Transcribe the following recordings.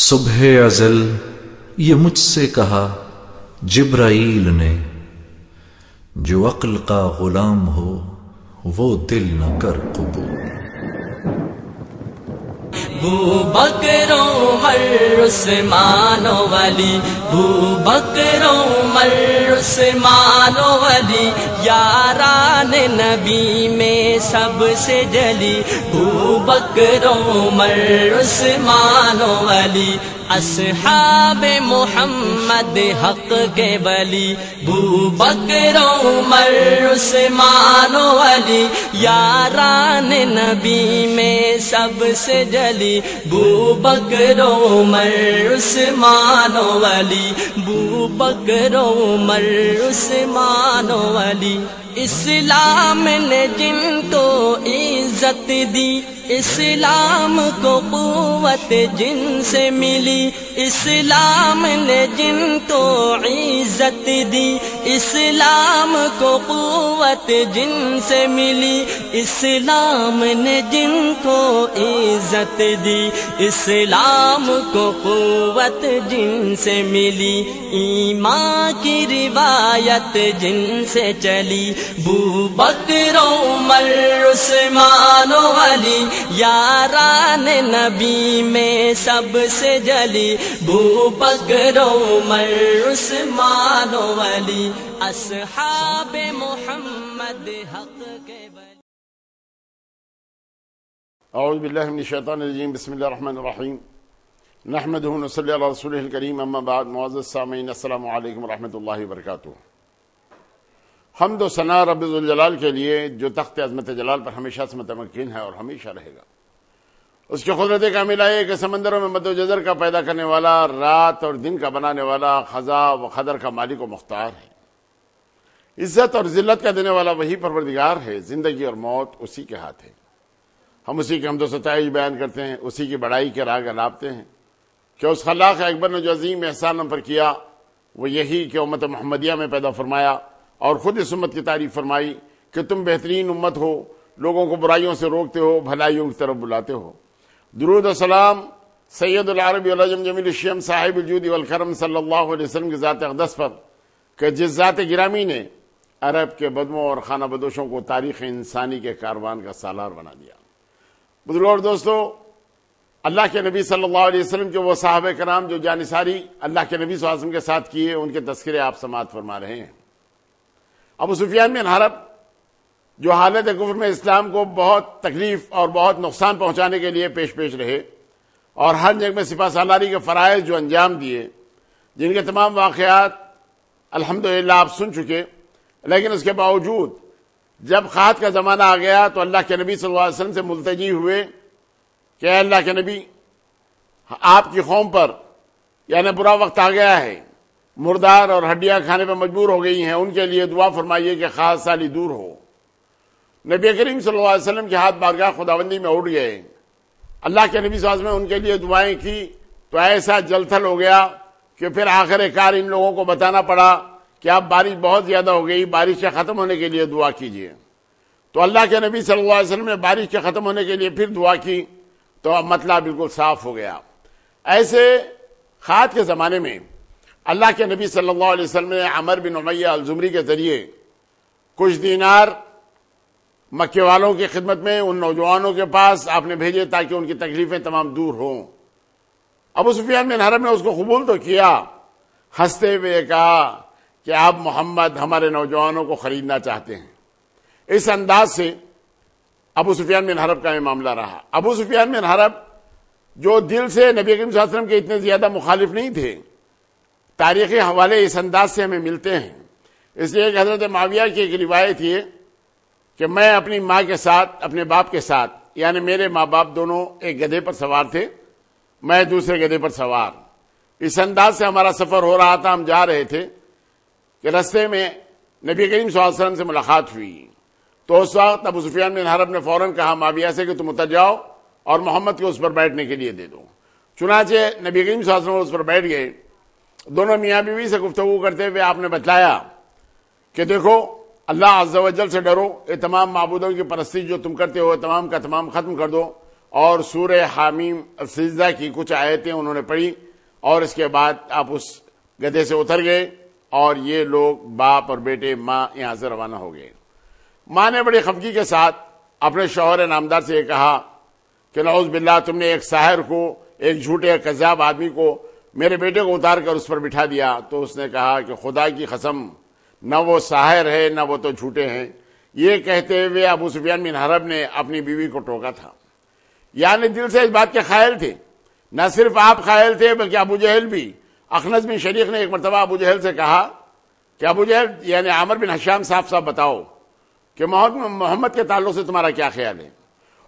صبح ازل یہ مجھ سے کہا جبرائیل نے، جو عقل کا غلام ہو وہ دل نہ کر قبول۔ بکر عمر عثمان ولی، بکر عمر عثمان ولی، یاران نبی میں سب سے جلی، بکر عمر عثمان ولی، اصحاب محمد حق کے ولی، بکر عمر عثمان ولی، یاران نبی میں سب سے جلی، بکر عمر عثمان ولی، بکر عمر عثمان ولی۔ اسلام نے جن کو عزت دی، اسلام کو قوت جن سے ملی، اسلام نے جن کو عزت دی، اسلام کو قوت جن سے ملی، اسلام نے جن کو عزت دی، اسلام کو قوت جن سے ملی، ایمان کی روایت جن سے چلی، بکر عمر عثمان ولی، یاران نبی میں سب سے جلی، بکر عمر عثمان ولی، اصحاب محمد حق کے ولی۔ اعوذ باللہ من الشیطان الرجیم، بسم اللہ الرحمن الرحیم، نحمدہ ونصلی علی رسولہ الکریم، اما بعد، معزز سامعین السلام علیکم ورحمۃ اللہ وبرکاتہ۔ حمد و ثنا رب ذوالجلال کے لیے جو تخت عظمت جلال پر ہمیشہ سے متمکن ہے اور ہمیشہ رہے گا۔ اس کی قدرت کاملہ ہے کہ سمندروں میں مد و جزر کا پیدا کرنے والا، رات اور دن کا بنانے والا، خزاں و قدر کا مالک و مختار ہے۔ عزت اور ذلت کا دینے والا وہی پروردگار ہے، زندگی اور موت اسی کے ہاتھ ہے۔ ہم اسی کی حمد و ستائش بیان کرتے ہیں، اسی کی بڑائی کے راگ الاپتے ہیں کہ اس خلاق اکبر نے جو عظیم احسان ہم پر کیا وہ یہی کہ امت محمدیہ میں پیدا فرمایا اور خود اس امت کی تعریف فرمائی کہ تم بہترین امت ہو، لوگوں کو برائیوں سے روکتے ہو، بھلائیوں کی طرف بلاتے ہو۔ درود و سلام سید العرب والعجم جمیل الشیم صاحب الجود والکرم صلی اللہ علیہ وسلم کی ذات اقدس پر کہ جس ذات گرامی نے عرب کے بدموں اور خانہ بدوشوں کو تاریخ انسانی کے کاروان کا سالار بنا دیا۔ بزرگوں اور دوستو، اللہ کے نبی صلی اللہ علیہ وسلم کے وہ صحابہ کرام جو جانثاری اللہ کے نبی صلی اللہ علیہ وسلم کے ساتھ کیے، ان کے تذکرے آپ سماعت فرما رہے ہیں۔ ابو سفیان بن حرب جو حالت کفر میں اسلام کو بہت تکلیف اور بہت نقصان پہنچانے کے لیے پیش رہے اور ہر جنگ میں سپہ سالاری کے فرائض جو انجام دیے، جن کے تمام واقعات الحمدللہ آپ سن چکے، لیکن اس کے باوجود جب قحط کا زمانہ آ گیا تو اللہ کے نبی صلی اللہ علیہ وسلم سے ملتجی ہوئے کہ اے اللہ کے نبی، آپ کی قوم پر یعنی برا وقت آ گیا ہے، مردار اور ہڈیاں کھانے پہ مجبور ہو گئی ہیں، ان کے لیے دعا فرمائیے کہ خاص سالی دور ہو۔ نبی کریم صلی اللہ علیہ وسلم کے ہاتھ بارگاہ خداوندی میں اٹھ گئے، اللہ کے نبی صلی اللہ علیہ وسلم نے ان کے لیے دعائیں کی تو ایسا جل تھل ہو گیا کہ پھر آخر کار ان لوگوں کو بتانا پڑا کہ اب بارش بہت زیادہ ہو گئی، بارش کے ختم ہونے کے لیے دعا کیجیے۔ تو اللہ کے نبی صلی اللہ علیہ وسلم نے بارش کے ختم ہونے کے لیے پھر دعا کی تو اب مسئلہ بالکل صاف ہو گیا۔ ایسے قحط کے زمانے میں اللہ کے نبی صلی اللہ علیہ وسلم نے عمر بن امیہ الزمری کے ذریعے کچھ دینار مکے والوں کی خدمت میں ان نوجوانوں کے پاس آپ نے بھیجے تاکہ ان کی تکلیفیں تمام دور ہوں۔ ابو سفیان بن حرب نے اس کو قبول تو کیا، ہنستے ہوئے کہا کہ آپ محمد ہمارے نوجوانوں کو خریدنا چاہتے ہیں۔ اس انداز سے ابو سفیان بن حرب کا یہ معاملہ رہا۔ ابو سفیان بن حرب جو دل سے نبی کریم صلی اللہ علیہ وسلم کے اتنے زیادہ مخالف نہیں تھے، تاریخی حوالے اس انداز سے ہمیں ملتے ہیں۔ اس لیے کہ حضرت معاویہ کی ایک روایت یہ کہ میں اپنی ماں کے ساتھ، اپنے باپ کے ساتھ، یعنی میرے ماں باپ دونوں ایک گدھے پر سوار تھے، میں دوسرے گدھے پر سوار، اس انداز سے ہمارا سفر ہو رہا تھا۔ ہم جا رہے تھے کہ رستے میں نبی کریم صلی اللہ علیہ وسلم سے ملاقات ہوئی تو اس وقت ابو سفیان بن حرب نے فوراً کہا معاویہ سے کہ تم اتر جاؤ اور محمد کو اس پر بیٹھنے کے لیے دے دو۔ چنانچہ نبی کریم صلی اللہ علیہ وسلم اس پر بیٹھ گئے۔ دونوں میاں بیوی سے گفتگو کرتے ہوئے آپ نے بتلایا کہ دیکھو، اللہ عز و جل سے ڈرو، یہ تمام معبودوں کی پرستی جو تم کرتے ہو تمام کا تمام ختم کر دو اور سورہ حامیم سجدہ کی کچھ آیتیں انہوں نے پڑھی، اور اس کے بعد آپ اس گدھے سے اتر گئے اور یہ لوگ باپ اور بیٹے ماں یہاں سے روانہ ہو گئے۔ ماں نے بڑی خفگی کے ساتھ اپنے شوہر نامدار سے یہ کہا کہ نعوذ باللہ، تم نے ایک ساحر کو، ایک جھوٹے کذاب آدمی کو میرے بیٹے کو اتار کر اس پر بٹھا دیا۔ تو اس نے کہا کہ خدا کی قسم، نہ وہ ساحر ہے نہ وہ تو جھوٹے ہیں۔ یہ کہتے ہوئے ابو سفیان بن حرب نے اپنی بیوی کو ٹوکا تھا، یعنی دل سے اس بات کے قائل تھے۔ نہ صرف آپ قائل تھے بلکہ ابو جہل بھی۔ اخنس بن شریق نے ایک مرتبہ ابو جہل سے کہا کہ ابو جہل یعنی عامر بن حشام، صاف صاف بتاؤ کہ محمد کے تعلق سے تمہارا کیا خیال ہے؟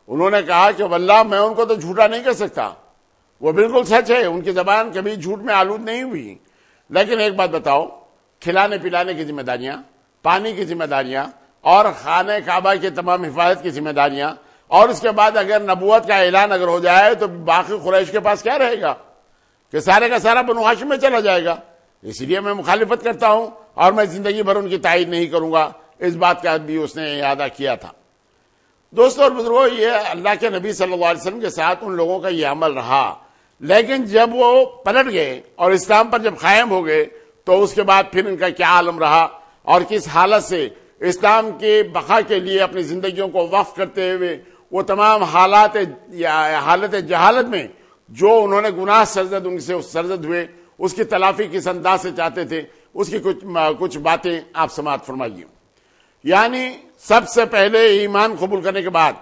انہوں نے کہا کہ واللہ میں ان کو تو جھوٹا نہیں کر سکتا، وہ بالکل سچ ہے، ان کی زبان کبھی جھوٹ میں آلود نہیں ہوئی، لیکن ایک بات بتاؤ، کھلانے پلانے کی ذمہ داریاں، پانی کی ذمہ داریاں، اور خانہ کعبہ کی تمام حفاظت کی ذمہ داریاں، اور اس کے بعد اگر نبوت کا اعلان اگر ہو جائے تو باقی قریش کے پاس کیا رہے گا؟ کہ سارے کا سارا بنو ہاشم میں چلا جائے گا۔ اس لیے میں مخالفت کرتا ہوں اور میں زندگی بھر ان کی تائید نہیں کروں گا۔ اس بات کا بھی اس نے اعادہ کیا تھا۔ دوستو اور بزرگوں، یہ اللہ کے نبی صلی اللہ علیہ وسلم کے ساتھ ان لوگوں کا یہ عمل رہا، لیکن جب وہ پلٹ گئے اور اسلام پر جب قائم ہو گئے تو اس کے بعد پھر ان کا کیا عالم رہا اور کس حالت سے اسلام کے بقا کے لیے اپنی زندگیوں کو وقف کرتے ہوئے وہ تمام حالت جہالت میں جو انہوں نے گناہ ان سے سرزد ہوئے، اس کی تلافی کس انداز سے چاہتے تھے، اس کی کچھ باتیں آپ سماعت فرمائیے۔ یعنی سب سے پہلے ایمان قبول کرنے کے بعد،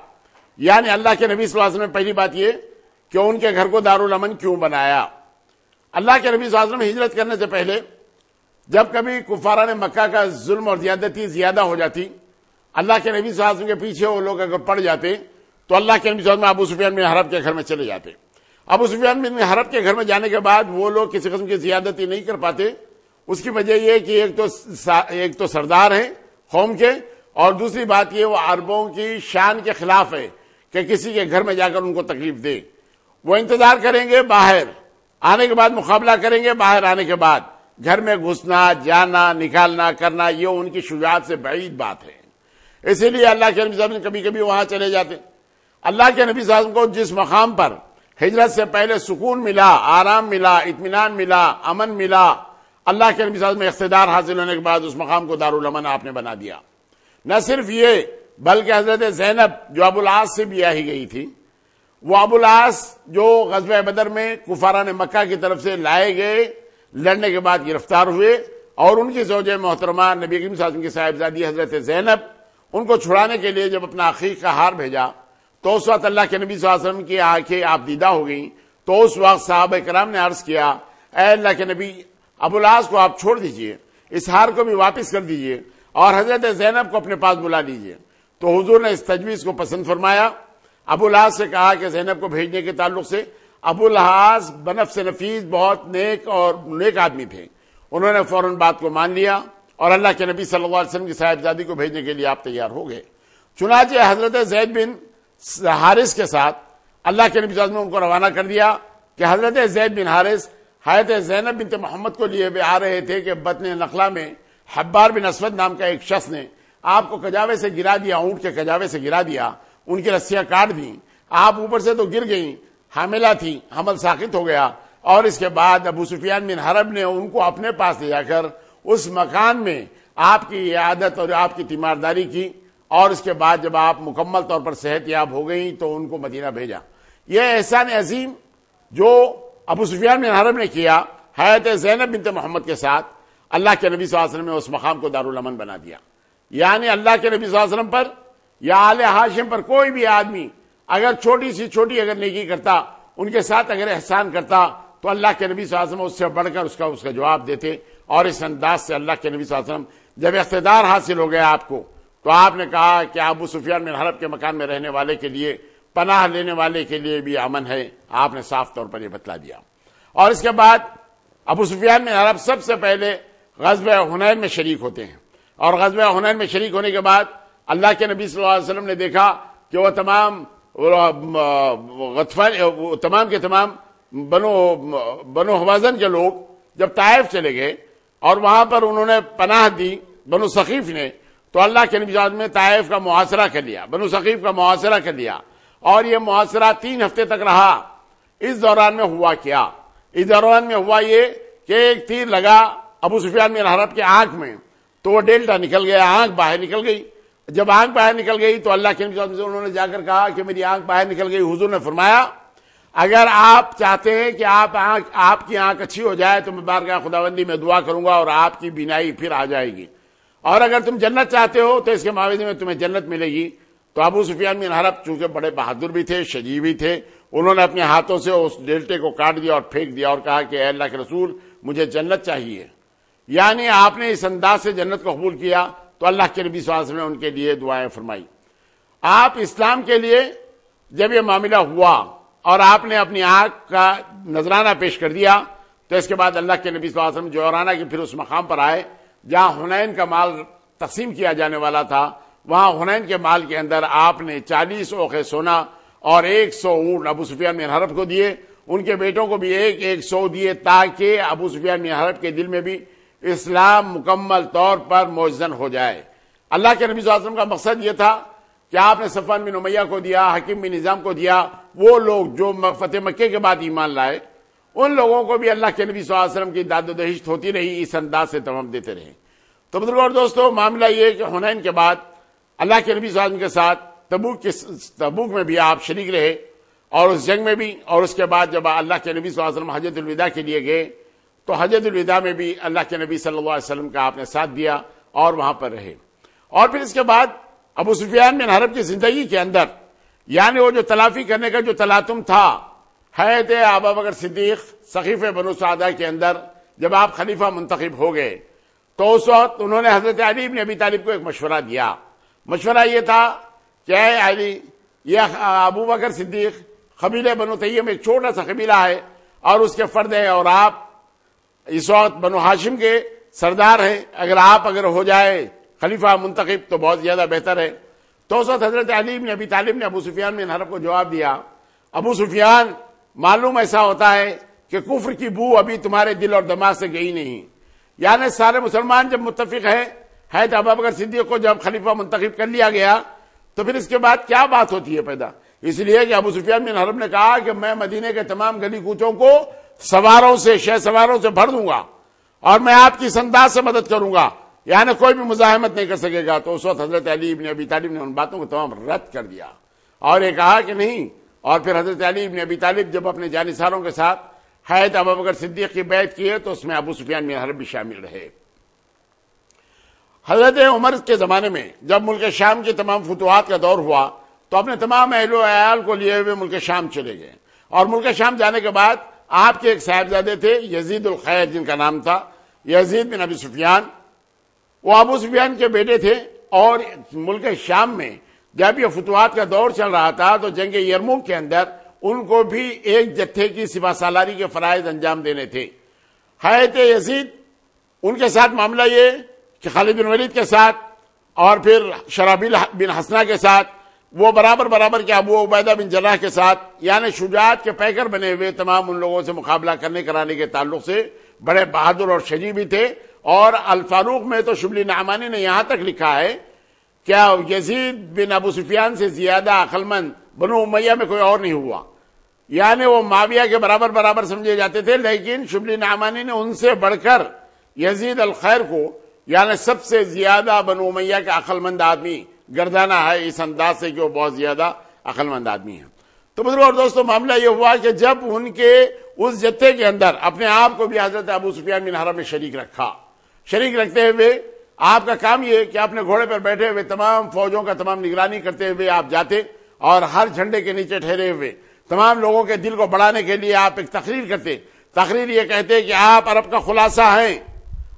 یعنی اللہ کے نبی صلی اللہ علیہ وسلم نے پہلی بات یہ کہ ان کے گھر کو دارالامن کیوں بنایا۔ اللہ کے نبی صلی اللہ علیہ وسلم ہجرت کرنے سے پہلے جب کبھی کفارہ نے مکہ کا ظلم اور زیادتی زیادہ ہو جاتی، اللہ کے نبی صلی اللہ علیہ وسلم کے پیچھے وہ لوگ اگر پڑ جاتے تو اللہ کے نبی صلی اللہ علیہ وسلم ابو سفیان بن حرب کے گھر میں چلے جاتے۔ ابو سفیان بن حرب کے گھر میں جانے کے بعد وہ لوگ کسی قسم کی زیادتی نہیں کر پاتے۔ اس کی وجہ یہ کہ ایک تو سردار ہیں قوم کے، اور دوسری بات یہ وہ عربوں کی شان کے خلاف ہے کہ کسی کے گھر میں جا کر ان کو تکلیف دے۔ وہ انتظار کریں گے، باہر آنے کے بعد مقابلہ کریں گے، باہر آنے کے بعد گھر میں گھسنا، جانا، نکالنا، کرنا، یہ ان کی شجاعت سے بعید بات ہے۔ اسی لیے اللہ کے نبی صلی اللہ علیہ وسلم کبھی کبھی وہاں چلے جاتے۔ اللہ کے نبی صلی اللہ علیہ وسلم کو جس مقام پر ہجرت سے پہلے سکون ملا، آرام ملا، اطمینان ملا، امن ملا، اللہ کے نبی صلی اللہ علیہ وسلم میں اقتدار حاصل ہونے کے بعد اس مقام کو دارالامن آپ نے بنا دیا۔ نہ صرف یہ بلکہ حضرت زینب جو ابو العاص سے بیاہ ہی گئی تھی، وہ ابو العاص جو غزوہ بدر میں کفاران مکہ کی طرف سے لائے گئے، لڑنے کے بعد گرفتار ہوئے، اور ان کی زوجہ محترمہ نبی کریم صلی اللہ علیہ وسلم کی صاحبزادی حضرت زینب ان کو چھڑانے کے لیے جب اپنا عقیق کا ہار بھیجا تو اس وقت اللہ کے نبی صلی اللہ علیہ وسلم کی آنکھیں آپ دیدہ ہو گئیں۔ تو اس وقت صحابہ کرام نے عرض کیا، اے اللہ کے نبی، ابو العاص کو آپ چھوڑ دیجئے، اس ہار کو بھی واپس کر دیجئے اور حضرت زینب کو اپنے پاس بلا لیجئے۔ تو حضور نے اس تجویز کو پسند فرمایا۔ ابو العاص سے کہا کہ زینب کو بھیجنے کے تعلق سے ابو العاص بنفس نفیس بہت نیک آدمی تھے، انہوں نے فوراً بات کو مان لیا اور اللہ کے نبی صلی اللہ علیہ وسلم کی صاحبزادی کو بھیجنے کے لیے آپ تیار ہو گئے۔ چنانچہ حضرت زید بن حارث کے ساتھ اللہ کے نبی صلی اللہ علیہ وسلم نے ان کو روانہ کر دیا کہ حضرت زید بن حارث حضرت زینب بنت محمد کو لیے آ رہے تھے کہ بطن نخلا میں حبار بن اسود نام کا ایک شخص نے آپ کو کجاوے سے گرا دیا، اونٹ کے کجاوے سے گرا دیا، ان کی رسیاں کاٹ دیں، آپ اوپر سے تو گر گئیں، حاملہ تھی، حمل ساقط ہو گیا، اور اس کے بعد ابو سفیان بن حرب نے ان کو اپنے پاس لے جا کر اس مکان میں آپ کی عیادت اور آپ کی تیمارداری کی، اور اس کے بعد جب آپ مکمل طور پر صحت یاب ہو گئیں تو ان کو مدینہ بھیجا۔ یہ احسان عظیم جو ابو سفیان بن حرب نے کیا حضرت زینب بنت محمد کے ساتھ، اللہ کے نبی صلی اللہ علیہ وسلم نے اس مقام کو دارالامن بنا دیا۔ یعنی اللہ کے نبی صلی اللہ علیہ وسلم پر یا آل ہاشم پر کوئی بھی آدمی اگر چھوٹی سی چھوٹی اگر نیکی کرتا، ان کے ساتھ اگر احسان کرتا، تو اللہ کے نبی صلی اللہ علیہ وسلم اس سے بڑھ کر اس کا جواب دیتے۔ اور اس انداز سے اللہ کے نبی صلی اللہ علیہ وسلم جب اقتدار حاصل ہو گیا آپ کو، تو آپ نے کہا کہ ابو سفیان بن حرب کے مکان میں رہنے والے کے لیے، پناہ لینے والے کے لیے بھی امن ہے، آپ نے صاف طور پر یہ بتلا دیا۔ اور اس کے بعد ابو سفیان بن حرب سب سے پہلے غزوہ حنین میں شریک ہوتے ہیں، اور غزوہ حنین میں شریک ہونے کے بعد اللہ کے نبی صلی اللہ علیہ وسلم نے دیکھا کہ وہ تمام کے تمام بنو حوازن کے لوگ جب طائف چلے گئے اور وہاں پر انہوں نے پناہ دی بنو ثقیف نے، تو اللہ کے نبی صلی اللہ علیہ وسلم نے طائف کا محاصرہ کر لیا، بنو ثقیف کا محاصرہ کر لیا، اور یہ محاصرہ 3 ہفتے تک رہا۔ اس دوران میں ہوا کیا؟ اس دوران میں ہوا یہ کہ ایک تیر لگا ابو سفیان بن حرب کے آنکھ میں، تو وہ ڈیلٹا نکل گیا، آنکھ باہر نکل گئی۔ جب آنکھ باہر نکل گئی تو اللہ کے نبی صلی اللہ علیہ وسلم انہوں نے جا کر کہا کہ میری آنکھ باہر نکل گئی۔ حضور نے فرمایا اگر آپ چاہتے ہیں کہ آپ کی آنکھ اچھی ہو جائے تو میں بارگاہ خداوندی میں دعا کروں گا اور آپ کی بینائی پھر آ جائے گی، اور اگر تم جنت چاہتے ہو تو اس کے معاوضے میں تمہیں جنت ملے گی۔ تو ابو سفیان بن حرب چونکہ بڑے بہادر بھی تھے، شجاع بھی تھے، انہوں نے اپنے ہاتھوں سے اس ڈیلٹے کو کاٹ دیا اور پھینک دیا اور کہا کہ اے اللہ کے رسول مجھے جنت چاہیے۔ یعنی آپ نے اس انداز سے جنت کو قبول کیا تو اللہ کے نبی صلی اللہ علیہ وسلم نے ان کے لیے دعائیں فرمائی۔ آپ اسلام کے لیے جب یہ معاملہ ہوا اور آپ نے اپنی آنکھ کا نذرانہ پیش کر دیا تو اس کے بعد اللہ کے نبی صلی اللہ علیہ وسلم جورانہ کے پھر اس مقام پر آئے جہاں حنین کا مال تقسیم کیا جانے والا تھا۔ وہاں حنین کے مال کے اندر آپ نے 40 اوقے سونا اور 100 اونٹ ابو سفیان بن حرب کو دیے، ان کے بیٹوں کو بھی 100 دیے، تاکہ ابو سفیان بن حرب کے دل میں بھی اسلام مکمل طور پر موزن ہو جائے۔ اللہ کے نبی صلی اللہ علیہ وسلم کا مقصد یہ تھا کہ آپ نے صفوان بن امیہ کو دیا، حکیم بن نظام کو دیا، وہ لوگ جو فتح مکے کے بعد ایمان لائے ان لوگوں کو بھی اللہ کے نبی صلی اللہ علیہ وسلم کی داد و دہشت ہوتی رہی، اس انداز سے تمام دیتے رہے۔ تو بزرگوں اور دوستو، معاملہ یہ کہ حنین کے بعد اللہ کے نبی صلی اللہ علیہ وسلم کے ساتھ تبوک میں بھی آپ شریک رہے، اور اس جنگ میں بھی، اور اس کے بعد جب اللہ کے نبی صلی اللہ علیہ وسلم حجۃ الوداع کے لیے گئے تو حجۃ الوداع میں بھی اللہ کے نبی صلی اللہ علیہ وسلم کا آپ نے ساتھ دیا اور وہاں پر رہے۔ اور پھر اس کے بعد ابو سفیان بن حرب کی زندگی کے اندر یعنی وہ جو تلافی کرنے کا جو تلاطم تھا، حضرت ابوبکر صدیق سقیفہ بنو سعدہ کے اندر جب آپ خلیفہ منتخب ہو گئے تو اس وقت انہوں نے حضرت علی بن ابی طالب کو ایک مشورہ دیا۔ مشورہ یہ تھا کہ اے علی، یہ ابوبکر صدیق قبیلہ بنو تیم ایک چھوٹا سا قبیلہ ہے اور اس کے فرد ہیں، اور آپ اس وقت بنو ہاشم کے سردار ہیں، اگر ہو جائے خلیفہ منتخب تو بہت زیادہ بہتر ہے۔ تو اس وقت حضرت علی بن ابی طالب نے ابو سفیان بن حرب کو جواب دیا، ابو سفیان، معلوم ایسا ہوتا ہے کہ کفر کی بو ابھی تمہارے دل اور دماغ سے گئی نہیں، یعنی سارے مسلمان جب متفق ہیں، حضرت ابوبکر صدیق کو جب خلیفہ منتخب کر لیا گیا تو پھر اس کے بعد کیا بات ہوتی ہے پیدا؟ اس لیے کہ ابو سفیان بن حرب نے کہا کہ میں مدینے کے تمام گلی کوچوں کو شہ سواروں سے بھر دوں گا اور میں آپ کی اس انداز سے مدد کروں گا، یعنی کوئی بھی مزاحمت نہیں کر سکے گا۔ تو اس وقت حضرت علی بن ابی طالب نے ان باتوں کو تمام رد کر دیا اور یہ کہا کہ نہیں۔ اور پھر حضرت علی بن ابی طالب جب اپنے جانثاروں کے ساتھ حضرت ابوبکر صدیق کی بیعت کیے تو اس میں ابو سفیان بن حرب بھی شامل رہے۔ حضرت عمر کے زمانے میں جب ملک شام کی تمام فتوحات کا دور ہوا تو اپنے تمام اہل و عیال کو لیے ہوئے ملک شام چلے گئے، اور ملک شام جانے کے بعد آپ کے ایک صاحبزادے تھے یزید الخیر، جن کا نام تھا یزید بن ابی سفیان، وہ ابو سفیان کے بیٹے تھے۔ اور ملک شام میں جب یہ فتوحات کا دور چل رہا تھا تو جنگ یرموک کے اندر ان کو بھی ایک جتھے کی سپہ سالاری کے فرائض انجام دینے تھے۔ حضرت یزید، ان کے ساتھ معاملہ یہ کہ خالد بن ولید کے ساتھ اور پھر شرحبیل بن حسنہ کے ساتھ وہ برابر کے ابو عبیدہ بن جراح کے ساتھ، یعنی شجاعت کے پیکر بنے ہوئے تمام ان لوگوں سے مقابلہ کرانے کے تعلق سے بڑے بہادر اور شجاع بھی تھے۔ اور الفاروق میں تو شبلی نعمانی نے یہاں تک لکھا ہے کیا یزید بن ابو سفیان سے زیادہ عقل مند بنو امیہ میں کوئی اور نہیں ہوا، یعنی وہ معاویہ کے برابر سمجھے جاتے تھے، لیکن شبلی نعمانی نے ان سے بڑھ کر یزید الخیر کو یعنی سب سے زیادہ بنو امیہ کا عقل مند آدمی گردانا ہے، اس انداز سے کہ وہ بہت زیادہ عقل مند آدمی ہیں۔ تو بزرگوں اور دوستوں، معاملہ یہ ہوا کہ جب ان کے اس جتھے کے اندر اپنے آپ کو بھی حضرت ابو سفیان بن حرب نے شریک رکھتے ہوئے آپ کا کام یہ کہ اپنے گھوڑے پر بیٹھے ہوئے تمام فوجوں کا تمام نگرانی کرتے ہوئے آپ جاتے اور ہر جھنڈے کے نیچے ٹھہرے ہوئے تمام لوگوں کے دل کو بڑھانے کے لیے آپ ایک تقریر کرتے۔ تقریر یہ کہتے کہ آپ عرب کا خلاصہ ہیں،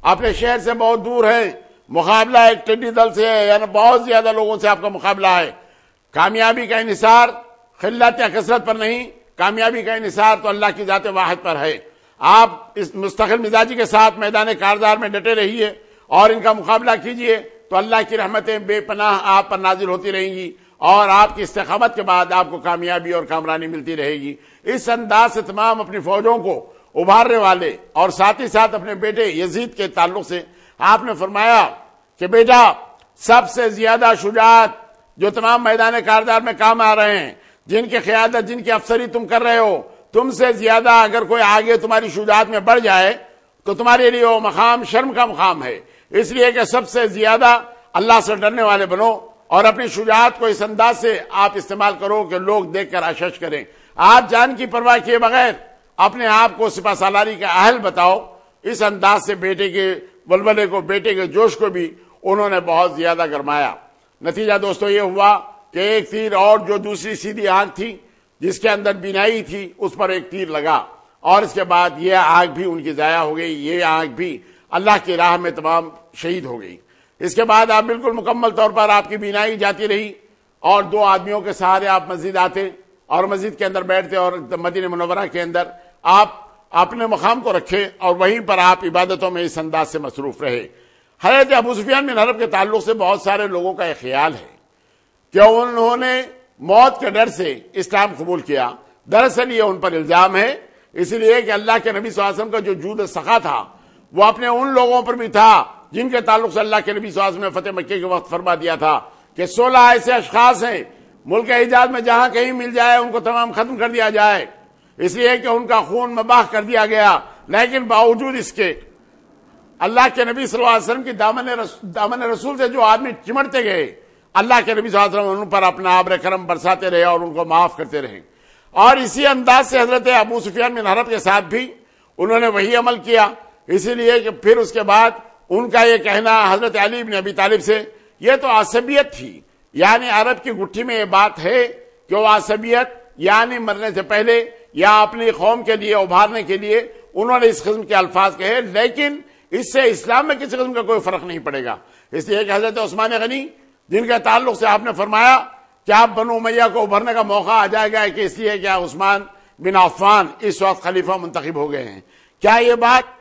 اپنے شہر سے بہت دور ہیں، مقابلہ ایک ٹڈی دل سے ہے، یعنی بہت زیادہ لوگوں سے آپ کا مقابلہ ہے۔ کامیابی کا انحصار قلت یا کثرت پر نہیں، کامیابی کا انحصار تو اللہ کی ذات واحد پر ہے۔ آپ اس مستقل مزاجی کے ساتھ میدان کارزار میں ڈٹے رہیے اور ان کا مقابلہ کیجئے تو اللہ کی رحمتیں بے پناہ آپ پر نازل ہوتی رہیں گی اور آپ کی استقامت کے بعد آپ کو کامیابی اور کامرانی ملتی رہے گی۔ اس انداز سے تمام اپنی فوجوں کو ابھارنے والے اور ساتھ ہی ساتھ اپنے بیٹے یزید کے تعلق سے آپ نے فرمایا کہ بیٹا، سب سے زیادہ شجاعت جو تمام میدان کارزار میں کام آ رہے ہیں، جن کی قیادت، جن کی افسری تم کر رہے ہو، تم سے زیادہ اگر کوئی آگے تمہاری شجاعت میں بڑھ جائے تو تمہارے لیے وہ مقام شرم کا مقام ہے۔ اس لیے کہ سب سے زیادہ اللہ سے ڈرنے والے بنو اور اپنی شجاعت کو اس انداز سے آپ استعمال کرو کہ لوگ دیکھ کر اشش کریں۔ آپ جان کی پرواہ کیے بغیر اپنے آپ کو سپہ سالاری کا اہل بتاؤ۔ اس انداز سے بیٹے کے ولولے کو، بیٹے کے جوش کو بھی انہوں نے بہت زیادہ گرمایا۔ نتیجہ دوستو یہ ہوا کہ ایک تیر اور جو دوسری سیدھی آنکھ تھی جس کے اندر بینائی تھی اس پر ایک تیر لگا، اور اس کے بعد یہ آنکھ بھی ان کی ضائع ہو گئی، یہ آنکھ بھی اللہ کی راہ میں تمام شہید ہو گئی۔ اس کے بعد آپ بالکل مکمل طور پر آپ کی بینائی جاتی رہی، اور دو آدمیوں کے سہارے آپ مسجد آتے اور مسجد کے اندر بیٹھتے، اور مدینہ منورہ کے اندر آپ اپنے مقام کو رکھے اور وہیں پر آپ عبادتوں میں اس انداز سے مصروف رہے۔ حضرت ابو سفیان بن حرب کے تعلق سے بہت سارے لوگوں کا یہ خیال ہے کہ انہوں نے موت کے ڈر سے اسلام قبول کیا۔ دراصل یہ ان پر الزام ہے، اس لیے کہ اللہ کے نبی صلی اللہ علیہ وسلم کا جو جود سخا تھا وہ اپنے ان لوگوں پر بھی تھا جن کے تعلق سے اللہ کے نبی صلی اللہ علیہ وسلم نے فتح مکہ کے وقت فرما دیا تھا کہ 16 ایسے اشخاص ہیں ملک حجاز میں جہاں کہیں مل جائے ان کو تمام ختم کر دیا جائے، اس لیے کہ ان کا خون مباح کر دیا گیا۔ لیکن باوجود اس کے اللہ کے نبی صلی اللہ علیہ وسلم کی دامن رسول سے جو آدمی چمٹتے گئے، اللہ کے نبی صلی اللہ علیہ وسلم ان پر اپنا آبر کرم برساتے رہے اور ان کو معاف کرتے رہے۔ اور اسی انداز سے حضرت ابو سفیان بن حرب کے ساتھ بھی انہوں نے وہی عمل کیا، اسی لیے کہ پھر اس کے بعد ان کا یہ کہنا حضرت علی بن ابی طالب سے، یہ تو عصبیت تھی، یعنی عرب کی گٹھی میں یہ بات ہے کہ وہ عصبیت یعنی مرنے سے پہلے یا اپنی قوم کے لیے ابھارنے کے لیے انہوں نے اس قسم کے الفاظ کہے، لیکن اس سے اسلام میں کسی قسم کا کوئی فرق نہیں پڑے گا۔ اس لیے کہ حضرت عثمان غنی جن کے تعلق سے آپ نے فرمایا کہ آپ بنو امیہ کو ابھرنے کا موقع آ جائے گا کہ اس لیے کہ عثمان بن عفان اس وقت خلیفہ منتخب ہو گئے ہیں، کیا یہ بات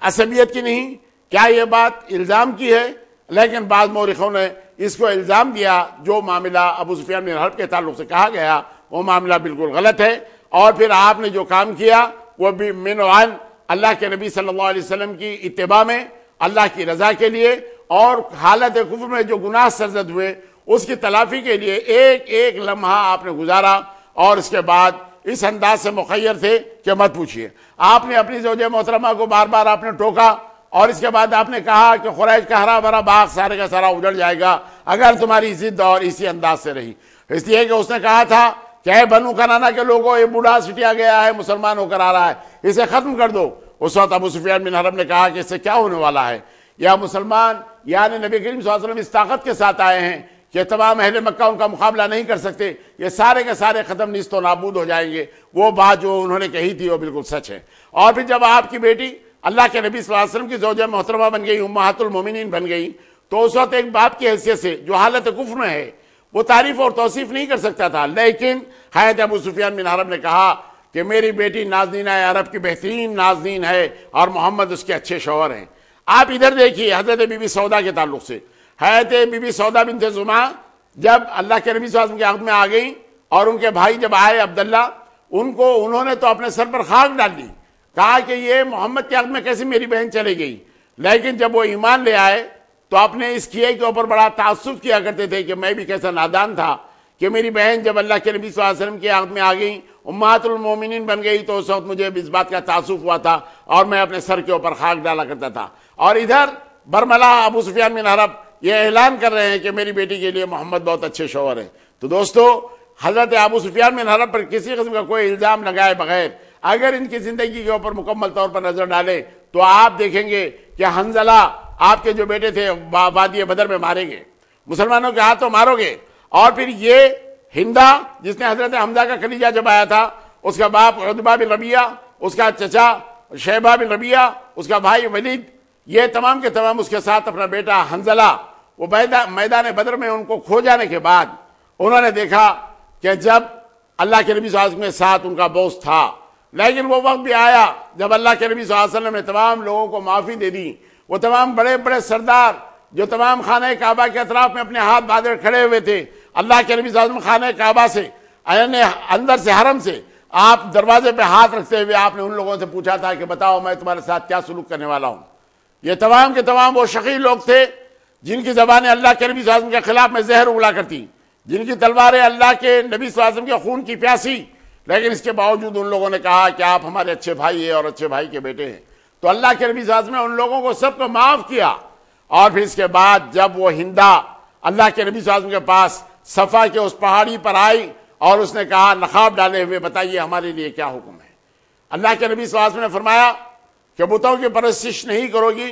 عصبیت کی نہیں؟ کیا یہ بات الزام کی ہے؟ لیکن بعض مورخوں نے اس کو الزام دیا، جو معاملہ ابو سفیان بن حرب کے تعلق سے کہا گیا وہ معاملہ بالکل غلط ہے، اور پھر آپ نے جو کام کیا وہ بھی من وعن اللہ کے نبی صلی اللہ علیہ وسلم کی اتباع میں، اللہ کی رضا کے لیے، اور حالت کفر میں جو گناہ سرزد ہوئے اس کی تلافی کے لیے ایک ایک لمحہ آپ نے گزارا، اور اس کے بعد اس انداز سے مخیر تھے کہ مت پوچھئے۔ آپ نے اپنی زوجہ محترمہ کو بار بار آپ نے ٹوکا، اور اس کے بعد آپ نے کہا کہ قریش کا ہرا بھرا باغ سارے کا سارا اجڑ جائے گا اگر تمہاری ضد اور اسی انداز سے رہی، اس لیے کہ اس نے کہا تھا کہ اے بنو کنانہ کے لوگوں، یہ بوڑھا سٹیا گیا ہے، مسلمان ہو کر آ رہا ہے، اسے ختم کر دو۔ اس وقت ابو سفیان بن حرب نے کہا کہ اس سے کیا ہونے والا ہے، یا مسلمان یعنی نبی کریم صلی اللہ علیہ وسلم اس طاقت کے ساتھ آئے ہیں کہ تمام اہل مکہ ان کا مقابلہ نہیں کر سکتے، یہ سارے کے سارے ختم نیست و نابود ہو جائیں گے۔ وہ بات جو انہوں نے کہی تھی وہ بالکل سچ ہے۔ اور پھر جب آپ کی بیٹی اللہ کے نبی صلی اللہ علیہ وسلم کی زوجہ محترمہ بن گئی، امہات المومنین بن گئی، تو اس وقت ایک باپ کی حیثیت سے جو حالت کفر میں ہے وہ تعریف اور توصیف نہیں کر سکتا تھا، لیکن حضرت ابو سفیان بن حرب نے کہا کہ میری بیٹی نازنینہ عرب کی بہترین نازنین ہے اور محمد اس کے اچھے شوہر ہیں۔ آپ ادھر دیکھیے حضرت بی بی سودا کے تعلق سے، حضرت بی بی سودا بنت زمعہ جب اللہ کے نبی صلی اللہ علیہ وسلم کے عہد میں آ گئیں اور ان کے بھائی جب آئے عبداللہ، انہوں نے تو اپنے سر پر خاک ڈال دی، کہا کہ یہ محمد کے عہد میں کیسے میری بہن چلے گئی، لیکن جب وہ ایمان لے آئے تو اپنے اس کیے کے اوپر بڑا تعصب کیا کرتے تھے کہ میں بھی کیسا نادان تھا کہ میری بہن جب اللہ کے نبی صلی اللہ علیہ وسلم کے عہد میں آ گئی، امہات المومنین بن گئی، تو اس وقت مجھے اس بات کا تعصب ہوا تھا اور میں اپنے سر کے اوپر خاک ڈالا کرتا تھا۔ اور ادھر برملا ابو سفیان بن حرب یہ اعلان کر رہے ہیں کہ میری بیٹی کے لیے محمد بہت اچھے شوہر ہیں۔ تو دوستو حضرت ابو سفیان بن حرب پر کسی قسم کا کوئی الزام لگائے بغیر اگر ان کی زندگی کے اوپر مکمل طور پر نظر ڈالیں تو آپ دیکھیں گے کہ حنظلہ آپ کے جو بیٹے تھے وادی بدر میں مارے گئے، مسلمانوں کے ہاتھوں مارو گے، اور پھر یہ ہندا جس نے حضرت حمزہ کا کلیجہ جبایا تھا، اس کا باپ عتبہ بن ربیعہ، اس کا چچا شیبہ بن ربیعہ، اس کا بھائی ولید، یہ تمام کے تمام اس کے ساتھ اپنا بیٹا حنظلہ، وہ میدان بدر میں ان کو کھو جانے کے بعد انہوں نے دیکھا کہ جب اللہ کے نبی صلی اللہ علیہ وسلم کے ساتھ ان کا بوس تھا، لیکن وہ وقت بھی آیا جب اللہ کے نبی صلی اللہ علیہ وسلم نے تمام لوگوں کو معافی دے دی۔ وہ تمام بڑے بڑے سردار جو تمام خانہ کعبہ کے اطراف میں اپنے ہاتھ باندھے کھڑے ہوئے تھے، اللہ کے نبی صلی اللہ علیہ وسلم خانہ کعبہ سے یعنی اندر سے حرم سے آپ دروازے پہ ہاتھ رکھتے ہوئے آپ نے ان لوگوں سے پوچھا تھا کہ بتاؤ میں تمہارے ساتھ کیا سلوک کرنے والا ہوں۔ یہ تمام کے تمام وہ شقی لوگ تھے جن کی زبانیں اللہ کے نبی صلی اللہ علیہ وسلم کے خلاف میں زہر اگلا کرتی، جن کی تلواریں اللہ کے نبی صلی اللہ علیہ وسلم کے خون کی پیاسی، لیکن اس کے باوجود ان لوگوں نے کہا کہ آپ ہمارے اچھے بھائی ہیں اور اچھے بھائی کے بیٹے ہیں۔ تو اللہ کے نبی صلی اللہ علیہ وسلم نے ان لوگوں کو سب کو معاف کیا، اور پھر اس کے بعد جب وہ ہندا اللہ کے نبی صلی اللہ علیہ وسلم کے پاس صفا کے اس پہاڑی پر آئی اور اس نے کہا نقاب ڈالے ہوئے، بتائیے ہمارے لیے کیا حکم ہے؟ اللہ کے نبی صلی اللہ علیہ وسلم نے فرمایا کہ بتوں کی پرستش نہیں کرو گی،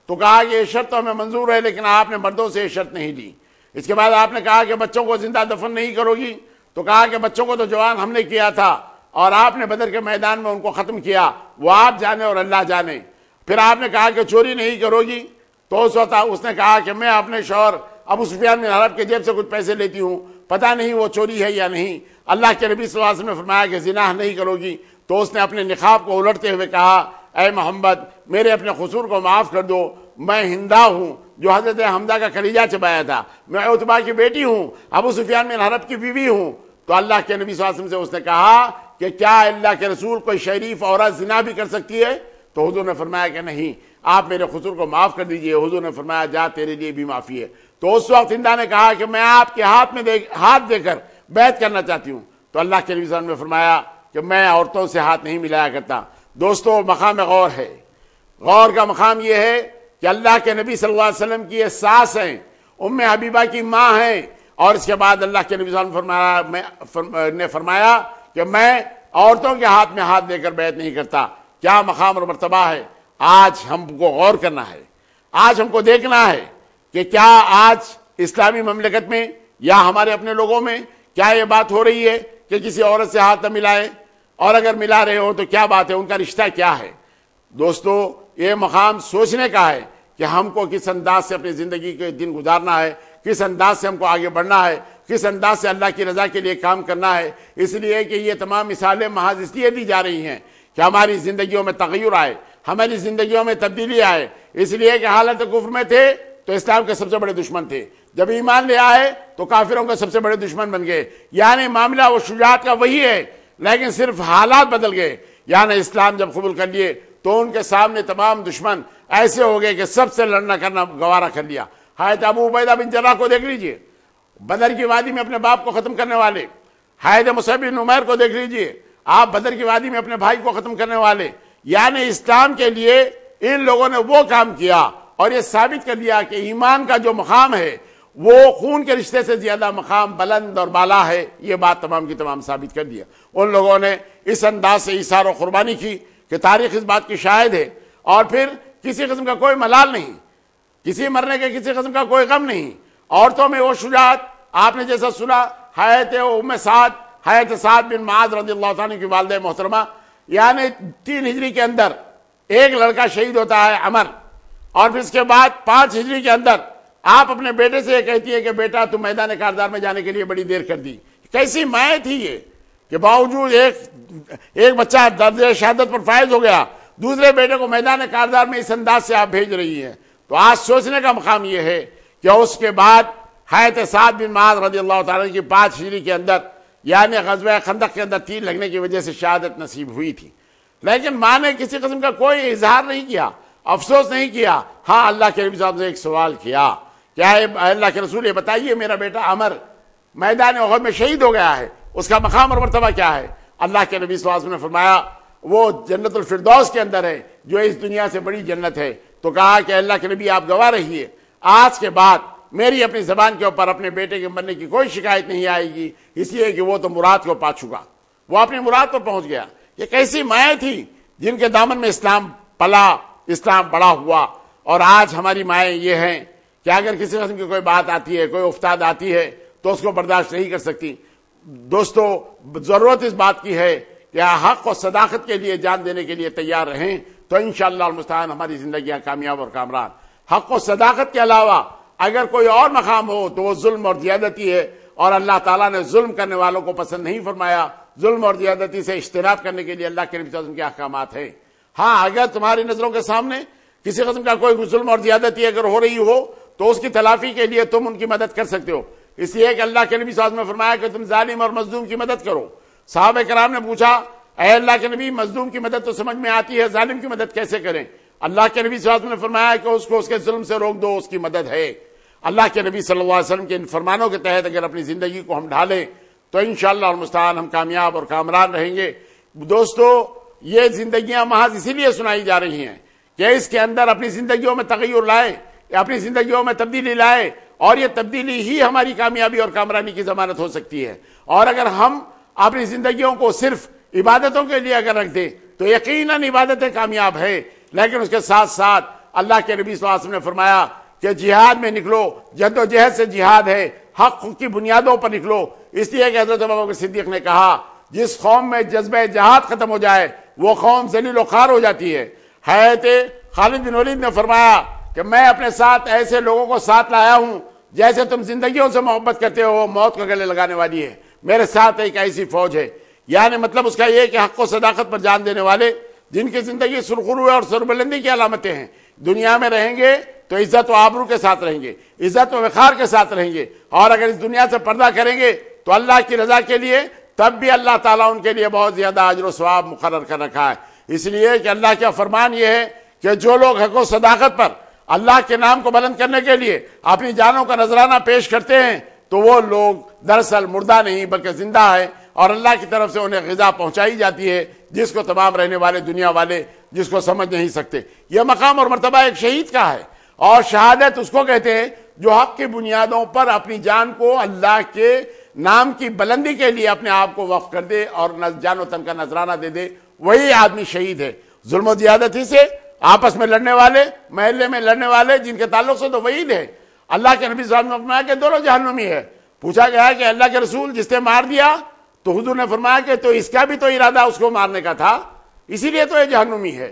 تو کہا کہ یہ شرط تو ہمیں منظور ہے، لیکن آپ نے مردوں سے یہ شرط نہیں دی۔ اس کے بعد آپ نے کہا کہ بچوں کو زندہ دفن نہیں کرو گی، تو کہا کہ بچوں کو تو جوان ہم نے کیا تھا اور آپ نے بدر کے میدان میں ان کو ختم کیا، وہ آپ جانے اور اللہ جانے۔ پھر آپ نے کہا کہ چوری نہیں کرو گی، تو اس نے کہا کہ میں اپنے شوہر ابو سفیان بن حرب کے جیب سے کچھ پیسے لیتی ہوں، پتہ نہیں وہ چوری ہے یا نہیں۔ اللہ کے نبی صلی اللہ علیہ وسلم نے فرمایا کہ زنا نہیں کرو گی، تو اس نے اپنے نقاب کو الٹتے ہوئے کہا اے محمد میرے اپنے قصور کو معاف کر دو، میں ہندا ہوں جو حضرت حمزہ کا کلیجہ چبایا تھا، میں عتبہ کی بیٹی ہوں، ابو سفیان بن حرب کی بیوی ہوں۔ تو اللہ کے نبی صلی اللہ علیہ وسلم سے اس نے کہا کہ کیا اللہ کے رسول کوئی شریف عورت زنا بھی کر سکتی ہے؟ تو حضور نے فرمایا کہ نہیں، آپ میرے قصور کو معاف کر دیجئے۔ حضور نے فرمایا جا تیرے لیے بھی معافی ہے۔ تو اس وقت ہندا نے کہا کہ میں آپ کے ہاتھ دے کر بیعت کرنا چاہتی ہوں۔ تو اللہ کے نبی صلی اللہ علیہ وسلم نے فرمایا کہ میں عورتوں سے ہاتھ نہیں ملایا کرتا۔ دوستو مقام غور ہے، غور کا مقام یہ ہے کہ اللہ کے نبی صلی اللہ علیہ وسلم کی یہ ساس ہیں، ام حبیبہ کی ماں ہیں، اور اس کے بعد اللہ کے نبی صلی اللہ علیہ وسلم نے فرمایا کہ میں عورتوں کے ہاتھ میں ہاتھ دے کر بیعت نہیں کرتا۔ کیا مقام اور مرتبہ ہے! آج ہم کو غور کرنا ہے، آج ہم کو دیکھنا ہے کہ کیا آج اسلامی مملکت میں یا ہمارے اپنے لوگوں میں کیا یہ بات ہو رہی ہے کہ کسی عورت سے ہاتھ نہ ملائیں، اور اگر ملا رہے ہو تو کیا بات ہے، ان کا رشتہ کیا ہے؟ دوستو یہ مقام سوچنے کا ہے کہ ہم کو کس انداز سے اپنی زندگی کے دن گزارنا ہے، کس انداز سے ہم کو آگے بڑھنا ہے، کس انداز سے اللہ کی رضا کے لیے کام کرنا ہے۔ اس لیے کہ یہ تمام مثالیں محض اس لیے دی جا رہی ہیں کہ ہماری زندگیوں میں تغیر آئے، ہماری زندگیوں میں تبدیلی آئے۔ اس لیے کہ حالت کفر میں تھے تو اسلام کے سب سے بڑے دشمن تھے، جب ایمان لے آئے تو کافروں کے سب سے بڑے دشمن بن گئے۔ یعنی معاملہ وہ شجاعت کا وہی ہے، لیکن صرف حالات بدل گئے۔ یعنی اسلام جب قبول کر لیے تو ان کے سامنے تمام دشمن ایسے ہو گئے کہ سب سے لڑنا کرنا گوارا کر لیا۔ حضرت ابو عبیدہ بن جراح کو دیکھ لیجئے، بدر کی وادی میں اپنے باپ کو ختم کرنے والے۔ حضرت مصعب بن عمیر کو دیکھ لیجئے، آپ بدر کی وادی میں اپنے بھائی کو ختم کرنے والے۔ یعنی اسلام کے لیے ان لوگوں نے وہ کام کیا اور یہ ثابت کر دیا کہ ایمان کا جو مقام ہے وہ خون کے رشتے سے زیادہ مقام بلند اور بالا ہے۔ یہ بات تمام کی تمام ثابت کر دیا۔ ان لوگوں نے اس انداز سے ایثار و قربانی کی کہ تاریخ اس بات کی شاہد ہے، اور پھر کسی قسم کا کوئی ملال نہیں، کسی مرنے کے کسی قسم کا کوئی غم نہیں۔ عورتوں میں وہ شجاعت آپ نے جیسا سنا، حضرت ام سعد، حضرت سعد بن معاذ رضی اللہ عنہ کی والدہ محترمہ، یعنی 3 ہجری کے اندر ایک لڑکا شہید ہوتا ہے عمر، اور پھر اس کے بعد 5 ہجری کے اندر آپ اپنے بیٹے سے یہ کہتی ہے کہ بیٹا تم میدان کارزار میں جانے کے لیے بڑی دیر کر دی۔ کیسی مائیں تھی یہ کہ باوجود ایک بچہ درجہ شہادت پر فائز ہو گیا، دوسرے بیٹے کو میدان کارزار میں اس انداز سے آپ بھیج رہی ہیں۔ تو آج سوچنے کا مقام یہ ہے کہ اس کے بعد حضرت سعد بن معاذ رضی اللہ تعالیٰ کی 5 ہجری کے اندر یعنی غزوہ خندق کے اندر تیر لگنے کی وجہ سے شہادت نصیب ہوئی تھی، لیکن ماں نے کسی قسم کا کوئی اظہار نہیں کیا، افسوس نہیں کیا۔ ہاں اللہ کے نبی صاحب نے ایک سوال کیا، کیا ہے اللہ کے رسول یہ بتائیے میرا بیٹا عمر میدان احد میں شہید ہو گیا ہے، اس کا مقام اور مرتبہ کیا ہے؟ اللہ کے نبی صلی اللہ علیہ وسلم نے فرمایا وہ جنت الفردوس کے اندر ہے جو اس دنیا سے بڑی جنت ہے۔ تو کہا کہ اللہ کے نبی آپ گواہ رہیے، آج کے بعد میری اپنی زبان کے اوپر اپنے بیٹے کے مرنے کی کوئی شکایت نہیں آئے گی، اس لیے کہ وہ تو مراد کو پا چکا، وہ اپنی مراد پر پہنچ گیا۔ یہ کیسی مائیں تھی جن کے دامن میں اسلام پلا، اسلام بڑا ہوا۔ اور آج ہماری مائیں یہ ہیں کہ اگر کسی قسم کی کوئی بات آتی ہے، کوئی افتاد آتی ہے تو اس کو برداشت نہیں کر سکتی۔ دوستو ضرورت اس بات کی ہے کہ حق و صداقت کے لیے جان دینے کے لیے تیار رہیں تو انشاءاللہ المستعان ہماری زندگیاں کامیاب اور کامران۔ حق و صداقت کے علاوہ اگر کوئی اور مقام ہو تو وہ ظلم اور زیادتی ہے، اور اللہ تعالیٰ نے ظلم کرنے والوں کو پسند نہیں فرمایا۔ ظلم اور زیادتی سے اجتناب کرنے کے لیے اللہ کے نبی صلی اللہ علیہ وسلم کے احکامات ہیں۔ ہاں اگر تمہاری نظروں کے سامنے کسی قسم کا کوئی ظلم اور زیادتی اگر ہو رہی ہو تو اس کی تلافی کے لیے تم ان کی مدد کر سکتے ہو، اس لیے کہ اللہ کے نبی صلی اللہ علیہ وسلم نے فرمایا کہ تم ظالم اور مظلوم کی مدد کرو۔ صحابہ کرام نے پوچھا اے اللہ کے نبی مظلوم کی مدد تو سمجھ میں آتی ہے، ظالم کی مدد کیسے کریں؟ اللہ کے نبی صلی اللہ علیہ وسلم نے فرمایا کہ اس کو اس کے ظلم سے روک دو، اس کی مدد ہے۔ اللہ کے نبی صلی اللہ علیہ وسلم کے ان فرمانوں کے تحت اگر اپنی زندگی کو ہم ڈھالیں تو انشاءاللہ المستعان ہم کامیاب اور کامران رہیں گے۔ دوستو، یہ زندگیاں محض اسی لیے سنائی جا رہی ہیں کہ اس کے اندر اپنی زندگیوں میں تغیر لائیں، اپنی زندگیوں میں تبدیلی لائیں، اور یہ تبدیلی ہی ہماری کامیابی اور کامرانی کی ضمانت ہو سکتی ہے۔ اور اگر ہم اپنی زندگیوں کو صرف عبادتوں کے لیے اگر رکھ دیں تو یقیناً عبادتیں کامیاب ہیں، لیکن اس کے ساتھ ساتھ اللہ کے نبی صلی اللہ علیہ وسلم نے فرمایا کہ جہاد میں نکلو، جد و جہد سے جہاد ہے، حق کی بنیادوں پر نکلو۔ اس لیے کہ حضرت ابوبکر صدیق نے کہا جس قوم میں جذبہ جہاد ختم ہو جائے وہ قوم ذلیل و خوار ہو جاتی ہے۔ حضرت خالد بن ولید نے فرمایا کہ میں اپنے ساتھ ایسے لوگوں کو ساتھ لایا ہوں جیسے تم زندگیوں سے محبت کرتے ہو، موت کو گلے لگانے والی ہے، میرے ساتھ ایک ایسی فوج ہے۔ یعنی مطلب اس کا یہ کہ حق و صداقت پر جان دینے والے، جن کی زندگی سرخرو اور سربلندی کی علامتیں ہیں، دنیا میں رہیں گے تو عزت و آبرو کے ساتھ رہیں گے، عزت و وقار کے ساتھ رہیں گے، اور اگر اس دنیا سے پردہ کریں گے تو اللہ کی رضا کے لیے تب بھی اللہ تعالیٰ ان کے لیے بہت زیادہ اجر و ثواب مقرر کر رکھا ہے۔ اس لیے کہ اللہ کا فرمان یہ ہے کہ جو لوگ حق و صداقت پر اللہ کے نام کو بلند کرنے کے لیے اپنی جانوں کا نذرانہ پیش کرتے ہیں تو وہ لوگ دراصل مردہ نہیں بلکہ زندہ ہے، اور اللہ کی طرف سے انہیں غذا پہنچائی جاتی ہے جس کو تمام رہنے والے دنیا والے جس کو سمجھ نہیں سکتے۔ یہ مقام اور مرتبہ ایک شہید کا ہے، اور شہادت اس کو کہتے ہیں جو حق کی بنیادوں پر اپنی جان کو اللہ کے نام کی بلندی کے لیے اپنے آپ کو وقف کر دے اور جان و تن کا نذرانہ دے دے، وہی آدمی شہید ہے۔ ظلم و زیادتی سے آپس میں لڑنے والے، محلے میں لڑنے والے، جن کے تعلق سے تو وعید ہے۔ اللہ کے نبی صلی اللہ علیہ وسلم نے فرمایا کہ دونوں جہنمی ہے۔ پوچھا گیا کہ اللہ کے رسول جس نے مار دیا، تو حضور نے فرمایا کہ تو اس کا بھی تو ارادہ اس کو مارنے کا تھا، اسی لیے تو یہ جہنمی ہے۔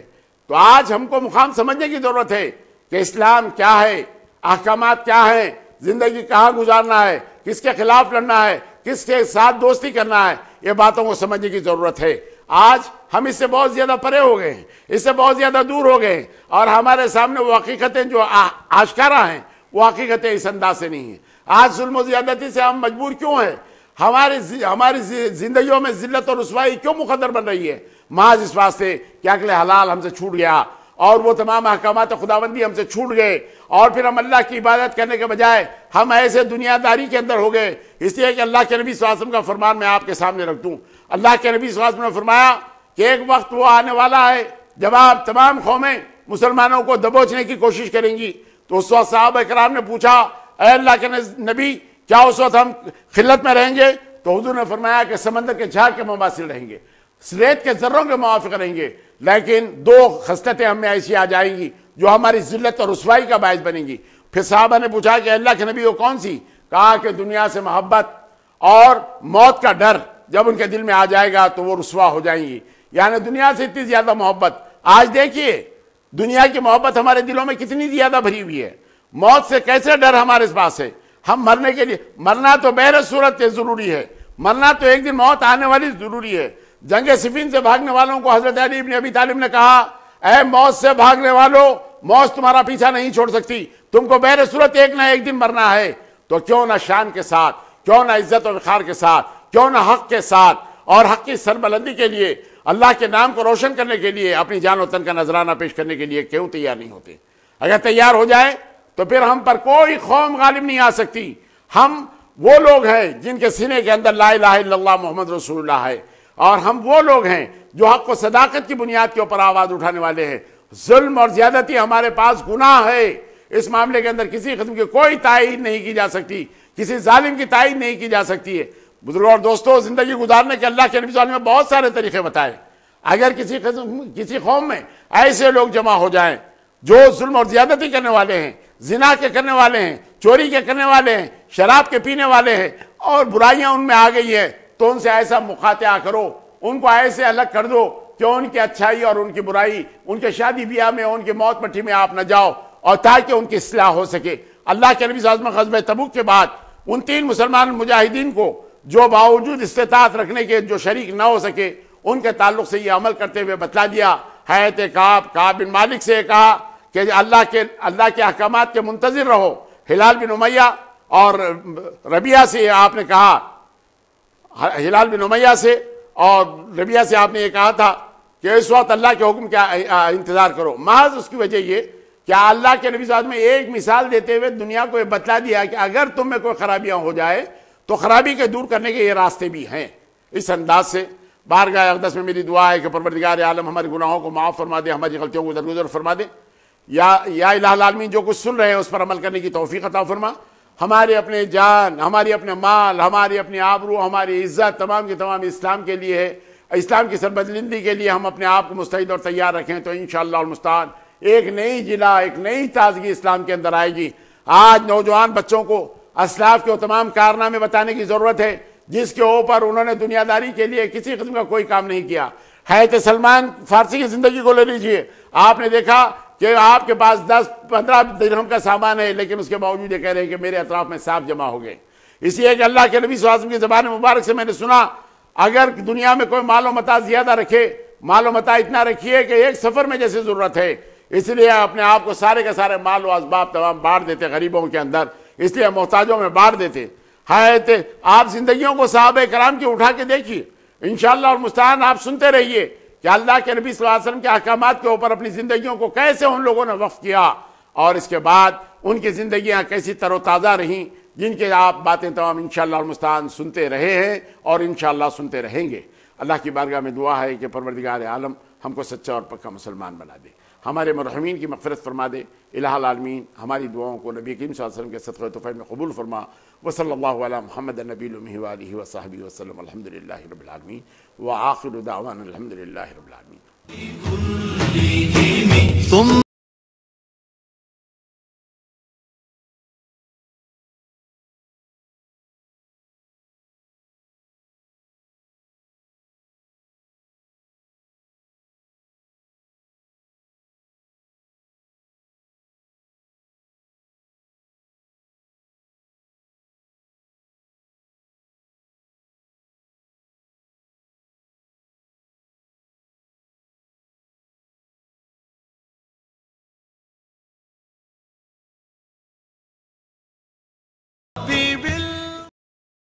تو آج ہم کو مقام سمجھنے کی ضرورت ہے کہ اسلام کیا ہے، احکامات کیا ہیں، زندگی کہاں گزارنا ہے، کس کے خلاف لڑنا ہے، کس کے ساتھ دوستی کرنا ہے، یہ باتوں کو سمجھنے کی ضرورت ہے۔ آج ہم اس سے بہت زیادہ پرے ہو گئے ہیں، اس سے بہت زیادہ دور ہو گئے ہیں، اور ہمارے سامنے وہ حقیقتیں جو آشکارا ہیں وہ حقیقتیں اس انداز سے نہیں ہیں۔ آج ظلم و زیادتی سے ہم مجبور کیوں ہیں؟ ہماری زندگیوں میں ذلت اور رسوائی کیوں مقدر بن رہی ہے؟ محض اس واسطے کہ عقل حلال ہم سے چھوٹ گیا، اور وہ تمام احکامات خداوندی ہم سے چھوٹ گئے، اور پھر ہم اللہ کی عبادت کرنے کے بجائے ہم ایسے دنیا داری کے اندر ہو گئے۔ اس لیے کہ اللہ کے نبی صلی اللہ علیہ وسلم کا فرمان میں آپ کے سامنے رکھ دوں۔ اللہ کے نبی صلی اللہ علیہ وسلم نے فرمایا کہ ایک وقت وہ آنے والا ہے جب آپ تمام قومیں مسلمانوں کو دبوچنے کی کوشش کریں گی۔ تو اس وقت صحابہ کرام نے پوچھا اے اللہ کے نبی کیا اس وقت ہم خلت میں رہیں گے؟ تو حضور نے فرمایا کہ سمندر کے جھاگ کے مماثل رہیں گے، ریت کے ذروں کے موافق رہیں گے، لیکن دو خصلتیں ہم میں ایسی آ جائیں گی جو ہماری ذلت اور رسوائی کا باعث بنیں گی۔ پھر صحابہ نے پوچھا کہ اللہ کے نبی وہ کون سی؟ کہا کہ دنیا سے محبت اور موت کا ڈر جب ان کے دل میں آ جائے گا تو وہ رسوا ہو جائیں گی۔ یعنی دنیا سے اتنی زیادہ محبت، آج دیکھیے دنیا کی محبت ہمارے دلوں میں کتنی زیادہ بھری ہوئی ہے، موت سے کیسے ڈر ہمارے پاس ہے۔ ہم مرنے کے لیے، مرنا تو بہر صورت ضروری ہے، مرنا تو ایک دن موت آنے والی ضروری ہے۔ جنگ صفین سے بھاگنے والوں کو حضرت علی بن ابی طالب نے کہا اے موت سے بھاگنے والوں، موت تمہارا پیچھا نہیں چھوڑ سکتی، تم کو بہر صورت ایک نہ ایک دن مرنا ہے، تو کیوں نہ شان کے ساتھ، کیوں نہ عزت و وقار کے ساتھ، کیوں نہ حق کے ساتھ اور حق کی سربلندی کے لیے، اللہ کے نام کو روشن کرنے کے لیے، اپنی جان و تن کا نذرانہ پیش کرنے کے لیے کیوں تیار نہیں ہوتے؟ اگر تیار ہو جائے تو پھر ہم پر کوئی قوم غالب نہیں آ سکتی۔ ہم وہ لوگ ہیں جن کے سینے کے اندر لا الہ الا اللہ محمد رسول اللہ ہے، اور ہم وہ لوگ ہیں جو حق و صداقت کی بنیاد کے اوپر آواز اٹھانے والے ہیں۔ ظلم اور زیادتی ہمارے پاس گناہ ہے، اس معاملے کے اندر کسی قسم کی کوئی تائید نہیں کی جا سکتی، کسی ظالم کی تائید نہیں کی جا سکتی ہے۔ بزرگوں اور دوستوں، زندگی گزارنے کے اللہ کے نبی صلی اللہ علیہ وسلم نے بہت سارے طریقے بتائے۔ اگر کسی قوم میں ایسے لوگ جمع ہو جائیں جو ظلم اور زیادتی کرنے والے ہیں، زنا کے کرنے والے ہیں، چوری کے کرنے والے ہیں، شراب کے پینے والے ہیں، اور برائیاں ان میں آ گئی ہیں، تو ان سے ایسا مخاطعہ کرو، ان کو ایسے الگ کر دو کہ ان کی اچھائی اور ان کی برائی، ان کے شادی بیاہ میں، ان کی موت مٹی میں آپ نہ جاؤ، اور تاکہ ان کی اصلاح ہو سکے۔ اللہ کے نبی صلی اللہ علیہ وسلم غزوہ تبوک کے بعد ان 3 مسلمان مجاہدین کو جو باوجود استطاعت رکھنے کے جو شریک نہ ہو سکے، ان کے تعلق سے یہ عمل کرتے ہوئے بتلا دیا۔ حضرت کعب بن مالک سے کہا کہ اللہ کے احکامات کے منتظر رہو۔ ہلال بن امیہ اور ربیعہ سے آپ نے کہا، ہلال بن امیہ سے اور ربیعہ سے آپ نے یہ کہا تھا کہ اس وقت اللہ کے حکم کا انتظار کرو۔ محض اس کی وجہ یہ کیا اللہ کے نبی صلی اللہ علیہ وسلم ایک مثال دیتے ہوئے دنیا کو یہ بتلا دیا کہ اگر تم میں کوئی خرابیاں ہو جائے تو خرابی کے دور کرنے کے یہ راستے بھی ہیں. اس انداز سے بارگاہ اقدس میں میری دعا ہے کہ پروردگار عالم ہمارے گناہوں کو معاف فرما دے, ہماری غلطیوں کو درگزر فرما دے. یا الہ العالمین جو کچھ سن رہے ہیں اس پر عمل کرنے کی توفیق عطا فرما. ہمارے اپنے جان, ہماری اپنے مال, ہماری اپنی آبرو, ہماری عزت تمام کی تمام اسلام کے لیے ہے. اسلام کی سربلندی کے لیے ہم اپنے آپ کو مستعد اور تیار رکھیں تو انشاءاللہ المستعان ایک نئی جلا, ایک نئی تازگی اسلام کے اندر آئے گی. آج نوجوان بچوں کو اسلاف کے تمام کارنامے بتانے کی ضرورت ہے جس کے اوپر انہوں نے دنیا داری کے لیے کسی قسم کا کوئی کام نہیں کیا. حضرت سلمان فارسی کی زندگی کو لے لیجئے, آپ نے دیکھا کہ آپ کے پاس 10-15 درہم کا سامان ہے لیکن اس کے باوجود یہ کہہ رہے ہیں کہ میرے اطراف میں سانپ جمع ہو گئے. اس لیے کہ اللہ کے نبی صلی اللہ علیہ وسلم کی زبان مبارک سے میں نے سنا, اگر دنیا میں کوئی مال و متاع زیادہ رکھے, مال و متاع اتنا رکھیے کہ ایک سفر میں جیسے ضرورت ہے, اس لیے اپنے آپ کو سارے کے سارے مال و اسباب تمام بانٹ دیتے غریبوں کے اندر, اس لیے محتاجوں میں بانٹ دیتے. آپ زندگیوں کو صحابہ کرام کی اٹھا کے دیکھیے, انشاءاللہ المستعان آپ سنتے رہیے کہ اللہ کے نبی صلی اللہ علیہ وسلم کے احکامات کے اوپر اپنی زندگیوں کو کیسے ان لوگوں نے وقف کیا, اور اس کے بعد ان کی زندگیاں کیسی تر و تازہ رہیں, جن کے آپ باتیں تمام انشاءاللہ المستعان سنتے رہے ہیں اور انشاءاللہ سنتے رہیں گے. اللہ کی بارگاہ میں دعا ہے کہ پروردگار عالم ہم کو سچا اور پکا مسلمان بنا دے, ہمارے مرحومین کی مغفرت فرما دے. الہ العالمین ہماری دعاؤں کو نبی کریم صلی اللہ علیہ وسلم کے صدقہ طفیل میں قبول فرما. وصلی اللہ علی محمد النبی الامہ وآلہ وصحبہ وسلم. الحمدللہ رب العالمین وآخر دعوانا الحمدللہ رب العالمین.